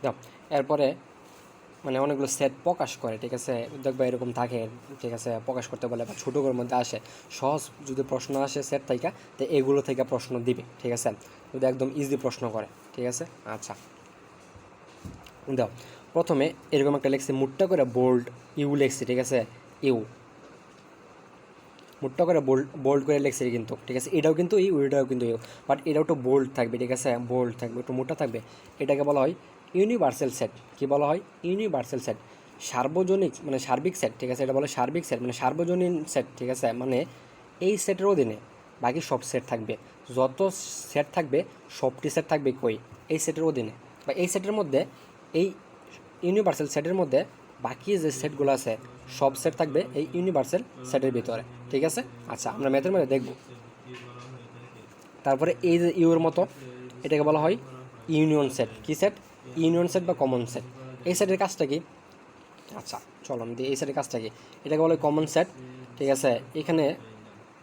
দাও এরপরে মানে অনেকগুলো সেট প্রকাশ করে, ঠিক আছে, দেখবা এরকম থাকে, ঠিক আছে, প্রকাশ করতে বলে বা ছোটো করে মধ্যে আসে, সহজ যদি প্রশ্ন আসে সেট থেকে, তো এগুলো থেকে প্রশ্ন দিবে, ঠিক আছে, যদি একদম ইজি প্রশ্ন করে, ঠিক আছে। আচ্ছা দাও, প্রথমে এরকম একটা লেখছি, মুটটা করে বোল্ড ইউ লেখছি, ঠিক আছে, ইউ মুটটা করে বোল্ড বোল্ড করে লেখছি কিন্তু, ঠিক আছে, এটাও কিন্তু ইউ, এটাও কিন্তু ইউ, বাট এটাও একটু বোল্ড থাকবে, ঠিক আছে, বোল্ড থাকবে, একটু মোটা থাকবে। এটাকে বলা হয় ইউনিভার্সাল সেট। কি বলা হয়? Universal set. সার্বজনীন মানে সার্বিক সেট, ঠিক আছে, এটা বলে সার্বিক সেট মানে সার্বজনীন সেট, ঠিক আছে, মানে এই সেটের অধীনে বাকি সব সেট থাকবে, যত সেট থাকবে সবটি সেট থাকবে কই এই সেটের অধীনে, বা এই সেটের মধ্যে, এই ইউনিভার্সাল সেটের মধ্যে বাকি যে সেটগুলো আছে সব সেট থাকবে এই ইউনিভার্সাল সেটের ভিতরে, ঠিক আছে। আচ্ছা আমরা ম্যাথের মধ্যে দেখব। তারপরে এই যে ইউর মতো, এটাকে বলা হয় ইউনিয়ন সেট। কি সেট? ইউনিয়ন সেট বা কমন সেট। এই সেটের কাজটা কি? আচ্ছা চলো আমি দিই, এই সেটের কাজটা কি, এটাকে বলে কমন সেট, ঠিক আছে। এখানে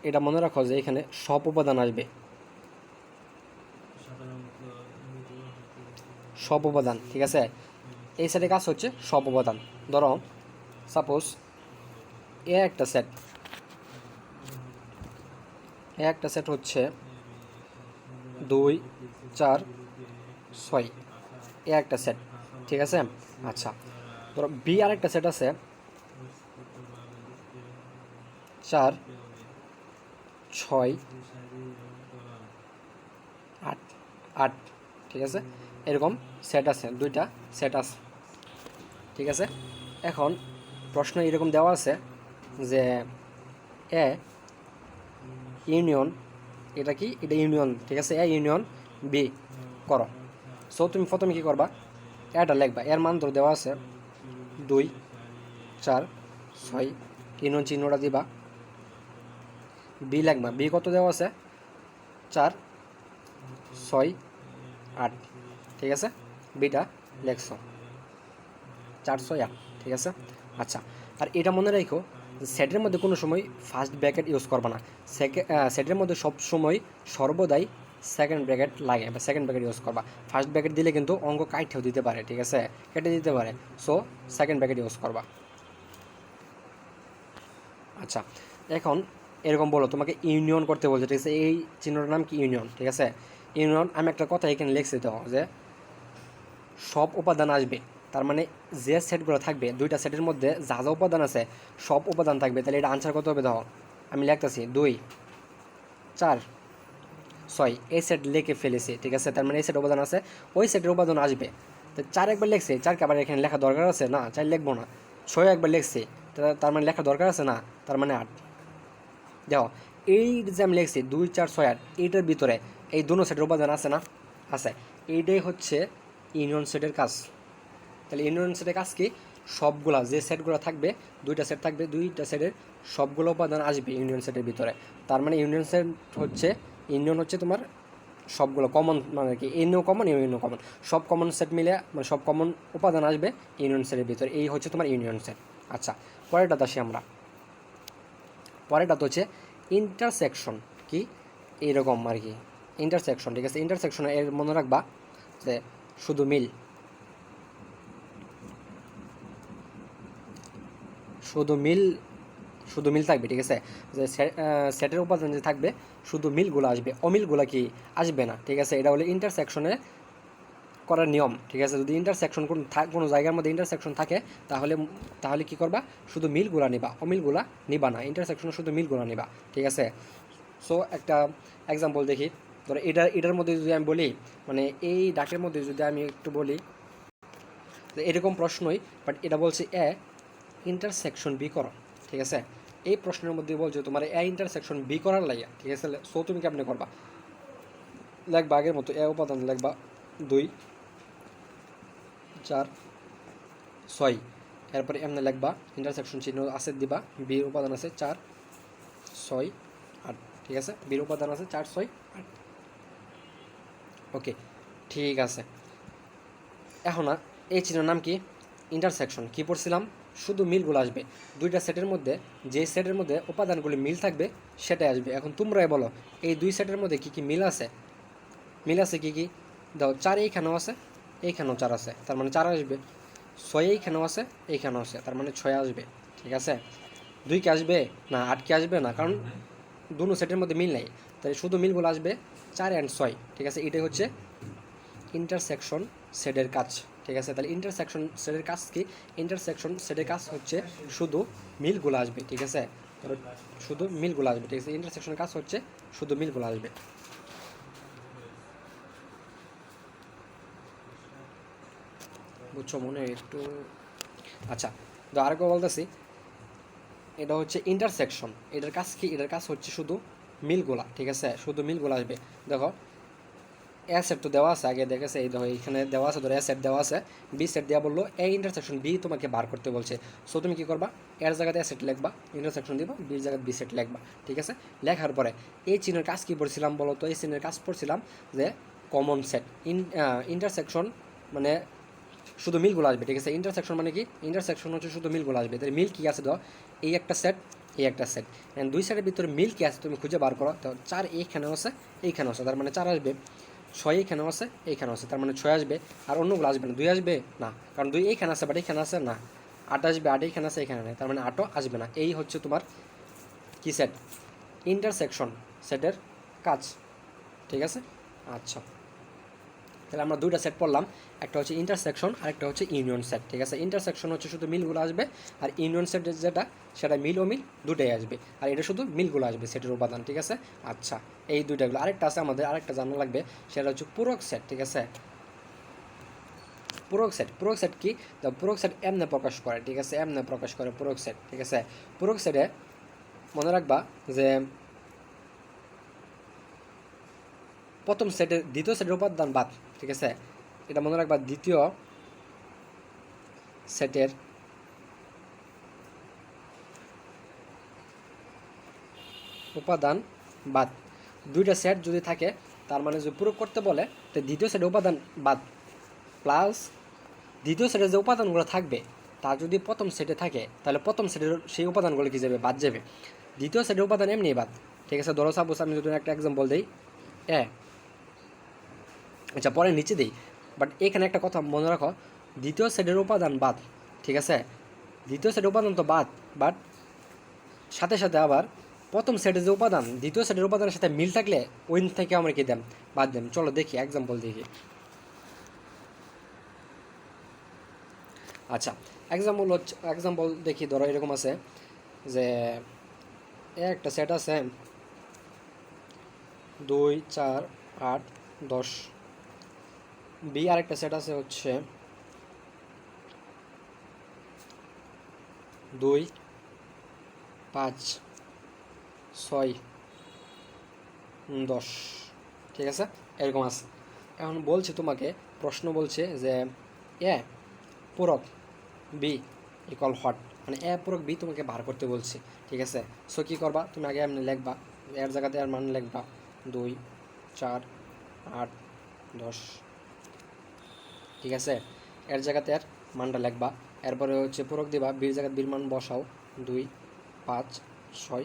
এটা মনে রাখো যে এখানে সব উপাদান আসবে, সব উপাদান, ঠিক আছে। এই সেটের কাজ হচ্ছে সব উপাদান। ধরো সাপোজ এ একটা সেট, একটা সেট হচ্ছে 2 4 6, এ একটা সেট, ঠিক আছে। আচ্ছা ধরো বি আর একটা সেট আছে 4 6 8 8, ঠিক আছে, এরকম সেট আছে, দুইটা সেট আছে, ঠিক আছে। এখন প্রশ্ন এরকম দেওয়া আছে যে এ ইউনিয়ন, এটা কি, এটা ইউনিয়ন, ঠিক আছে, এ ইউনিয়ন বি করো। সো তুমি প্রথমে কী করবা, এটা লিখবা, এর মান ধরে দেওয়া আছে 2 4 6, ইউনিয়ন চিহ্নটা দিবা, বি লিখবা, বি কত দেওয়া আছে 4 6 8, ঠিক আছে, বিটা লেখছ 4 6 8, ঠিক আছে। আচ্ছা আর এটা মনে রাখো সেটের মধ্যে কোনো সময় ফার্স্ট ব্র্যাকেট ইউজ করবা না, সেটের মধ্যে সব সময় সর্বদাই সেকেন্ড ব্র্যাকেট লাগে বা সেকেন্ড ব্র্যাকেট ইউজ করবা। ফার্স্ট ব্র্যাকেট দিলে কিন্তু অঙ্ক কাইটেও দিতে পারে, ঠিক আছে, কেটে দিতে পারে, সো সেকেন্ড ব্র্যাকেট ইউজ করবা। আচ্ছা এখন এরকম বলো, তোমাকে ইউনিয়ন করতে বলছে, ঠিক আছে, এই চিহ্নটার নাম কি, ইউনিয়ন, ঠিক আছে। ইউনিয়ন আমি একটা কথা এখানে লিখছি তো যে সব উপাদান আসবে, তার মানে যে সেটগুলো থাকবে দুইটা সেটের মধ্যে যা যা উপাদান আছে সব উপাদান থাকবে, তাহলে এটা আনসার কত হবে দেখো, আমি লিখতেছি 2 4 6, এই সেট লিখে ফেলেছি, ঠিক আছে, তার মানে এই সেট উপাদান আছে, ওই সেটের উপাদান আসবে। তো 4 একবার লিখছি, 4কে আবার এখানে লেখা দরকার আছে না, 4 লিখবো না। 6 একবার লিখছি, তার মানে লেখা দরকার আছে না, তার মানে 8। দেখো এই যে আমি লিখছি 2 4 6 8, এইটার ভিতরে এই দুটো সেটের উপাদান আছে না, আছে, এইটাই হচ্ছে ইউনিয়ন সেটের কাজ। তাহলে ইউনিয়ন সেটের কাজ কি, সবগুলা যে সেটগুলো থাকবে, দুইটা সেট থাকবে, দুইটা সেটের সবগুলো উপাদান আসবে ইউনিয়ন সেটের ভিতরে, তার মানে ইউনিয়ন সেট হচ্ছে, ইউনিয়ন হচ্ছে তোমার সবগুলো কমন, মানে কি ইউনিয়ন কমন, ইউনিয়ন কমন, সব কমন সেট মিলে মানে সব কমন উপাদান আসবে ইউনিয়ন সেটের ভিতরে, এই হচ্ছে তোমার ইউনিয়ন সেট। আচ্ছা পরেরটাতে আসি আমরা, পরেরটা তো হচ্ছে ইন্টারসেকশন। কি এইরকম আর কি, ইন্টারসেকশন, ঠিক আছে। ইন্টারসেকশনে এর মনে রাখবা যে শুধু মিল, শুধু মিল, শুধু মিল থাকবে, ঠিক আছে, যে সেটের উপাদান যে থাকবে শুধু মিলগুলো আসবে, অমিলগুলো কি আসবে না, ঠিক আছে। এটা হলো ইন্টারসেকশনে করার নিয়ম, ঠিক আছে। যদি ইন্টারসেকশন কোনো জায়গার মধ্যে ইন্টারসেকশন থাকে তাহলে তাহলে কী করবা, শুধু মিলগুলা নিবা, অমিলগুলা নিবা না, ইন্টারসেকশনে শুধু মিলগুলা নিবা, ঠিক আছে। সো একটা এক্সাম্পল দেখি, ধরো এটার মধ্যে যদি আমি বলি, মানে এই ডাকের মধ্যে যদি আমি একটু বলি, এরকম প্রশ্নই, বাট এটা বলছে এ ইন্টারসেকশন বি করো, ঠিক আছে। এই প্রশ্নের মধ্যে বলছে তোমার এ ইন্টারসেকশন বি করার লাগে, ঠিক আছে। সো তুমি কেমনে করবা, লিখবা আগের মতো এ উপাদান লিখবা 2 4 6, এরপরে এমনি লিখবা, ইন্টারসেকশন চিহ্ন আছে দিবা, বির উপাদান আছে 4 6 8, ঠিক আছে, বির উপাদান আছে 4 6 8, ওকে ঠিক আছে। এখন এই চিহ্নের নাম কি, ইন্টারসেকশন। কি পড়ছিলাম, শুধু মিলগুলো আসবে, দুইটা সেটের মধ্যে যে সেটের মধ্যে উপাদানগুলি মিল থাকবে সেটাই আসবে। এখন তোমরাই বলো এই দুই সেটের মধ্যে কী কী মিল আছে, মিল আছে কী কী, দাও 4 এইখানেও আছে, এইখানেও 4 আছে, তার মানে 4 আসবে। 6 এইখানেও আছে, এইখানেও আছে, তার মানে 6 আসবে। ঠিক আছে, 2 কি আসবে না, 8 কি আসবে না, কারণ দুটো সেটের মধ্যে মিল নেই, তাই শুধু মিলগুলো আসবে 4 অ্যান্ড 6। ঠিক আছে, এটাই হচ্ছে ইন্টারসেকশন সেটের কাজ। ঠিক আছে, তাহলে ইন্টারসেকশন সেটের কাজ কি? ইন্টারসেকশন সেটের কাজ হচ্ছে শুধু মিলগুলো আসবে। ঠিক আছে, শুধু মিলগুলো আসবে। ঠিক আছে, ইন্টারসেকশনের কাজ হচ্ছে শুধু মিলগুলো আসবে। বুঝছো মনে একটু? আচ্ছা, তো আরেকবার বলতেছি, এটা হচ্ছে ইন্টারসেকশন। এটার কাজ কি? এটার কাজ হচ্ছে শুধু মিলগুলা। ঠিক আছে, শুধু মিলগুলো আসবে। দেখো এ সেট তো দেওয়া আছে, আগে দেখেছে, এই দেখো এখানে দেওয়া আছে, ধরো এ সেট দেওয়া আছে, বি সেট দেওয়া বললো এই ইন্টারসেকশন বি তোমাকে বার করতে বলছে। সো তুমি কী করবা, এর জায়গাতে এ সেট লিখবা, ইন্টারসেকশন দিবা, বির জায়গায় বি সেট লিখবা। ঠিক আছে, লেখার পরে এই চিহ্নের কাজ কী পড়ছিলাম বলো তো? এই চিহ্নের কাজ পড়ছিলাম যে কমন সেট। ইন্টারসেকশন মানে শুধু মিলগুলো আসবে। ঠিক আছে, ইন্টারসেকশন মানে কি? ইন্টারসেকশন হচ্ছে শুধু মিলগুলো আসবে। তাহলে মিল কী আছে? দাও এই একটা সেট, এই একটা সেট, অ্যান্ড দুই সেটের ভিতরে মিল কী আছে তুমি খুঁজে বার করো। তো 4 এইখানেও আছে, এইখানেও আছে, তার মানে 4 আসবে। 6 এইখানেও আছে, এইখানেও আছে, তার মানে 6 আসবে। আর অন্যগুলো আসবে না। 2 আসবে না, কারণ 2 এইখানে আছে, বাট এইখানে আছে না। 8 আসবে, 8 এইখানে আছে, এখানে নেই, তার মানে 8ও আসবে না। এই হচ্ছে তোমার কি সেট? ইন্টারসেকশন সেটের কাজ। ঠিক আছে, আচ্ছা, তাহলে আমরা দুইটা সেট পড়লাম, একটা হচ্ছে ইন্টারসেকশন আর একটা হচ্ছে ইউনিয়ন সেট। ঠিক আছে, ইন্টারসেকশন হচ্ছে শুধু মিলগুলো আসবে, আর ইউনিয়ন সেট যেটা, সেটা মিল ও মিল দুটাই আসবে, আর এটা শুধু মিলগুলো আসবে, সেটের উপাদান। ঠিক আছে, আচ্ছা, এই দুইটাগুলো। আরেকটা আছে আমাদের, আরেকটা জানা লাগবে, সেটা হচ্ছে পূরক সেট। ঠিক আছে, পূরক সেট। পূরক সেট কি? তো পূরক সেট এমনে প্রকাশ করে। ঠিক আছে, এমনে প্রকাশ করে পূরক সেট। ঠিক আছে, পূরক সেটে মনে রাখবা যে প্রথম সেটের দ্বিতীয় সেটের উপাদান বাদ। ঠিক আছে, এটা মনে রাখবা, দ্বিতীয় সেটের উপাদান বাদ। দুইটা সেট যদি থাকে, তার মানে যদি পূরক করতে বলে, তো দ্বিতীয় সেটের উপাদান বাদ প্লাস দ্বিতীয় সেটের যে উপাদানগুলো থাকবে, তা যদি প্রথম সেটে থাকে, তাহলে প্রথম সেটের সেই উপাদানগুলো কি যাবে? বাদ যাবে। দ্বিতীয় সেটের উপাদান এমনি বাদ। ঠিক আছে, ধরো সাপোজ আমি যদি একটা এক্সাম্পল দিই, আচ্ছা পরে নিচে দিই, বাট এখানে একটা কথা মনে রাখো, দ্বিতীয় সেটের উপাদান বাদ। ঠিক আছে, দ্বিতীয় সেটের উপাদান তো বাদ, বাট সাথে সাথে আবার প্রথম সেটের যে উপাদান দ্বিতীয় সেটের উপাদানের সাথে মিল থাকলে ওই থেকে আমরা কি দেন? বাদ দেন। চলো দেখি এক্সাম্পল দেখি। আচ্ছা, এক্সাম্পল দেখি, ধরো এরকম আছে যে একটা সেট আছে 2 4 8 10, বি আরেকটা সেট আছে হচ্ছে 2 5 6 10। ঠিক আছে, এরকম আছে। এখন বলছে তোমাকে, প্রশ্ন বলছে যে এ পূরক বি ইকুয়াল হট, মানে এ পূরক বি তোমাকে বার করতে বলছে। ঠিক আছে, সো কী করবা, তুমি আগে এমনি লিখবা, এর জায়গাতে এর মান লিখবা 2 4 8 10। ঠিক আছে, এর জায়গাতে এর মানটা লিখবা, এরপরে হচ্ছে পূরক দিবা, বির জায়গায় বির মান বসাও, 2 5 6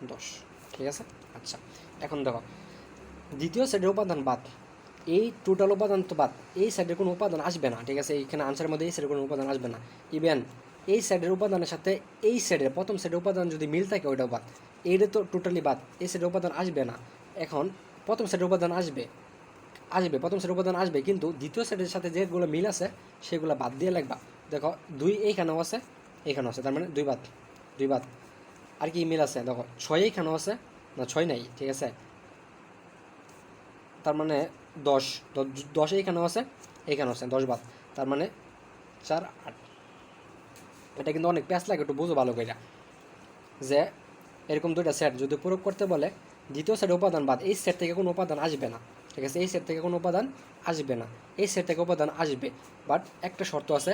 10। ঠিক আছে, আচ্ছা, এখন দেখো দ্বিতীয় সেটের উপাদান বাদ, এই টোটাল উপাদান তো বাদ, এই সাইডের কোনো উপাদান আসবে না। ঠিক আছে, এইখানে আনসারের মধ্যে এই সাইডের কোনো উপাদান আসবে না। ইভেন এই সাইডের উপাদানের সাথে এই সাইডের প্রথম সাইডের উপাদান যদি মিল থাকে, ওইটাও বাদ। এইটা তো টোটালি বাদ, এই সাইডের উপাদান আসবে না। এখন প্রথম সাইডের উপাদান আসবে, প্রথম সাইডের উপাদান আসবে, কিন্তু দ্বিতীয় সাইডের সাথে যেগুলো মিল আছে সেগুলো বাদ দিয়ে লাগবা। দেখো 2 এইখানেও আছে, এইখানেও আছে, তার মানে 2 বাদ, 2 বাদ। আর কি মিল আছে? দেখো 6 এইখানেও আছে, না 6 নাই। ঠিক আছে, তার মানে 10, 10 এইখানেও আছে, এইখানেও আছে, 10 বাদ, তার মানে 4 8। এটা কিন্তু অনেক প্যাচ লাগে, একটু বুঝো ভালো করে যে এরকম দুইটা সেট যদি প্রয়োগ করতে বলে, দ্বিতীয় সেটের উপাদান বাদ, এই সেট থেকে কোনো উপাদান আসবে না। ঠিক আছে, এই সেট থেকে কোনো উপাদান আসবে না, এই সেট থেকে উপাদান আসবে, বাট একটা শর্ত আছে,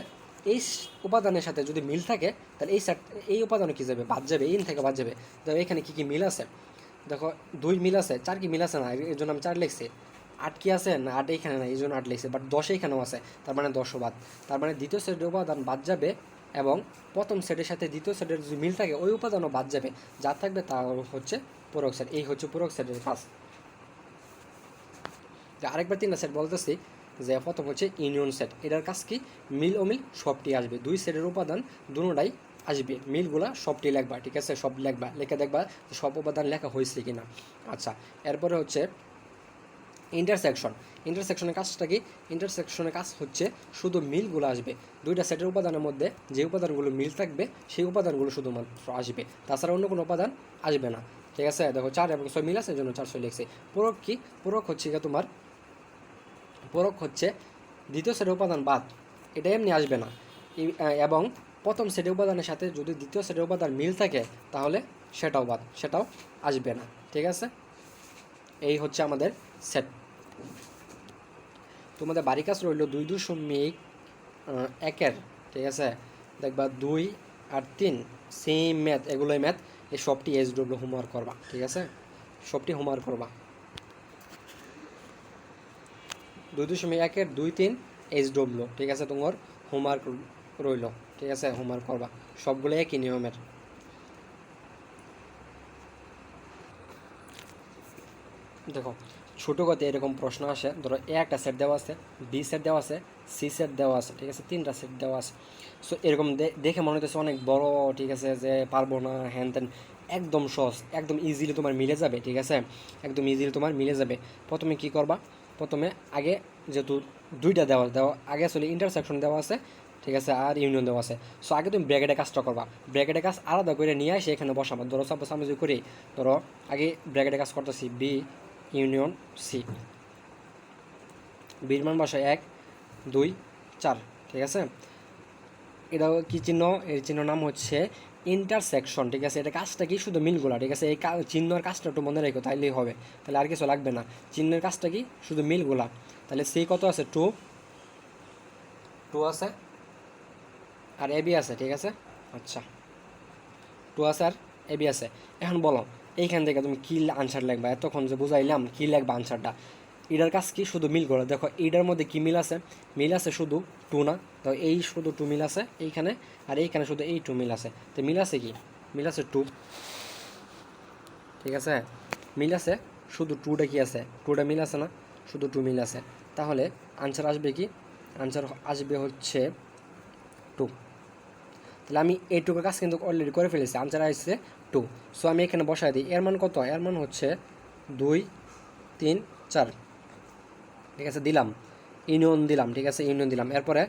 এই উপাদানের সাথে যদি মিল থাকে, তাহলে এই সেট এই উপাদানে কী যাবে? বাদ যাবে, ইন থেকে বাদ যাবে। তো এখানে কী কী মিল আছে? দেখো 2 মিল আছে, 4 কি মিল আছে না, এর জন্য আমি 4 লিখছি। 8 কি আছে না, 8 এইখানে না, এই জন্য 8 লিখছি, বাট 10 এইখানেও আছে, তার মানে 10ও বাদ। তার মানে দ্বিতীয় সেটের উপাদান বাদ যাবে, এবং প্রথম সেটের সাথে দ্বিতীয় সেটের যদি মিল থাকে ওই উপাদানও বাদ যাবে, যা থাকবে তা হচ্ছে পূরক সেট। এই হচ্ছে পূরক সেটের কাজ। যে আরেকবার 3টা সেট বলতেছি, যে প্রথম হচ্ছে ইউনিয়ন সেট। এটার কাজ কি, মিল অমিল সবটি আসবে, দুই সেটের উপাদান দুটোটাই আসবে, মিলগুলা সবটি লিখবা, ঠিক আছে, সব লিখবা, লিখে দেখবা সব উপাদান লেখা হয়েছে কিনা। আচ্ছা, এরপরে হচ্ছে ইন্টারসেকশন। ইন্টারসেকশনের কাজটা কি, ইন্টারসেকশনের কাজ হচ্ছে শুধু মিলগুলো আসবে, দুইটা সেটের উপাদানের মধ্যে যে উপাদানগুলো মিল থাকবে সেই উপাদানগুলো শুধুমাত্র আসবে, তাছাড়া অন্য কোনো উপাদান আসবে না, ঠিক আছে। দেখো 4 এবং 6 মিল আছে, এই জন্য 400 লিখছে। পূরক কি, পূরক হচ্ছে তোমার, পূরক হচ্ছে দ্বিতীয় সেটের উপাদান বাদ, এটা এমনি আসবে না, এবং প্রথম সেটের উপাদানের সাথে যদি দ্বিতীয় সেটের উপাদান মিল থাকে তাহলে সেটাও বাদ, সেটাও আসবে না, ঠিক আছে। এই হচ্ছে আমাদের সেট। তোমাদের বাড়ি কাজ রইল 2.1 ঠিক আছে, দেখবা 2 আর 3 সেম ম্যাথ, এগুলোই ম্যাথ, এই সবটি SW হোমওয়ার্ক করবা, ঠিক আছে, সবটি হোমওয়ার্ক করবা। 2.1 2 3 SW, ঠিক আছে, তোমার হোমওয়ার্ক রইল, ঠিক আছে, হোমওয়ার্ক করবা, সবগুলো একই নিয়মের। দেখো ছোটো কথা এরকম প্রশ্ন আসে, ধরো এ একটা সেট দেওয়া আছে, বি সেট দেওয়া আছে, সি সেট দেওয়া আছে, ঠিক আছে, 3টা সেট দেওয়া আছে। সো এরকম দেখে মনে হচ্ছে অনেক বড়, ঠিক আছে, যে পারবো না হ্যান ত্যান, একদম সহজ, একদম ইজিলি তোমার মিলে যাবে, ঠিক আছে, একদম ইজিলি তোমার মিলে যাবে। প্রথমে কি করবা, প্রথমে আগে যেহেতু দুইটা দেওয়া আগে আসলে ইন্টারসেকশন দেওয়া আছে, ঠিক আছে, আর ইউনিয়ন দেওয়া আছে। সো আগে তুমি ব্র্যাকেটের কাজটা করবা, ব্র্যাকেটের কাজ আলাদা করে নিয়ে আসে এখানে বসাবা। ধরো সাপোজ আমি যদি করি, ধরো আগে ব্র্যাকেটের কাজ করতেছি বি ইউনিয়ন সি, বির মান বসায় 1 2 4, ঠিক আছে। এটা কি চিহ্ন, এর চিহ্ন নাম হচ্ছে ইন্টারসেকশন, ঠিক আছে। এটা কাজটা কি, শুধু মিলগুলা, ঠিক আছে, এই চিহ্নের কাজটা একটু মনে রেখো, তাইলেই হবে, তাহলে আর কিছু লাগবে না। চিহ্নের কাজটা কি, শুধু মিলগুলা। তাহলে সি কত আছে, 2 2 আছে, আর এবি আছে, ঠিক আছে। আচ্ছা, 2 আছে আর এবি আছে। এখন বলো এইখান থেকে তুমি কী আনসার লিখবা, এতক্ষণ যে বুঝাইলাম কী লিখবা আনসারটা, এটার কাজ কি, শুধু মিল করো। দেখো এইটার মধ্যে কি মিল আছে, মিল আছে শুধু 2 না, তো এই শুধু 2 মিল আছে এইখানে, আর এইখানে শুধু এই 2 মিল আছে, তো মিল আছে কি, মিল আছে 2, ঠিক আছে, মিল আছে শুধু 2টা, কি আছে 2টা মিল আছে না, শুধু 2 মিল আছে। তাহলে আনসার আসবে কি, আনসার আসবে হচ্ছে 2। তাহলে আমি এইটুকুর কাজ কিন্তু অলরেডি করে ফেলেছি, আনসার আসছে 2। সো আমি এখানে বসাই দিই, এর মান কত, এর মান হচ্ছে 2 3 4, ঠিক আছে, দিলাম, ইউনিয়ন দিলাম, ঠিক আছে, ইউনিয়ন দিলাম। এরপরে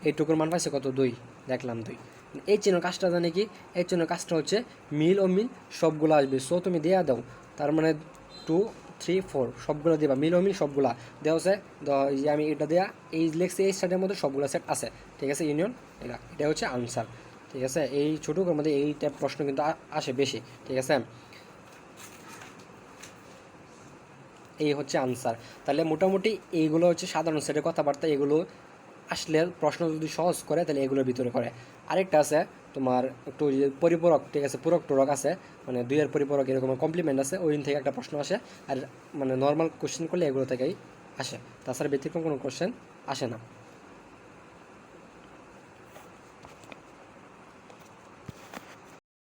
এইটুকুর মান পাইছে কত, 2, দেখলাম 2। এই চিহ্ন কাজটা জানি কি, এই চিহ্ন কাজটা হচ্ছে মিল ও মিল সবগুলো আসবে। সো তুমি দেওয়া দাও, তার মানে 2 3 4 সবগুলো দিবা, মিল ও মিল সবগুলা দেওয়া আছে। যে আমি এটা দেওয়া এই লেখছি, এই সেটের মধ্যে সবগুলো সেট আছে, ঠিক আছে, ইউনিয়ন এটা হচ্ছে আনসার, ঠিক আছে। এই ছোটোর মধ্যে এই টাইপ প্রশ্ন কিন্তু আসে বেশি, ঠিক আছে, এই হচ্ছে আনসার। তাহলে মোটামুটি এইগুলো হচ্ছে সাধারণ সেটের কথাবার্তা, এগুলো আসলে প্রশ্ন যদি সহজ করে তাহলে এগুলোর ভিতরে করে। আরেকটা আছে তোমার একটু পরিপূরক, ঠিক আছে, পূরক টুরক আছে, মানে 2 এর পরিপূরক এরকম কমপ্লিমেন্ট আছে, ওই থেকে একটা প্রশ্ন আসে। আর মানে নর্মাল কোশ্চেন করলে এগুলো থেকেই আসে, তাছাড়া ব্যতিক্রম কোনো কোশ্চেন আসে না।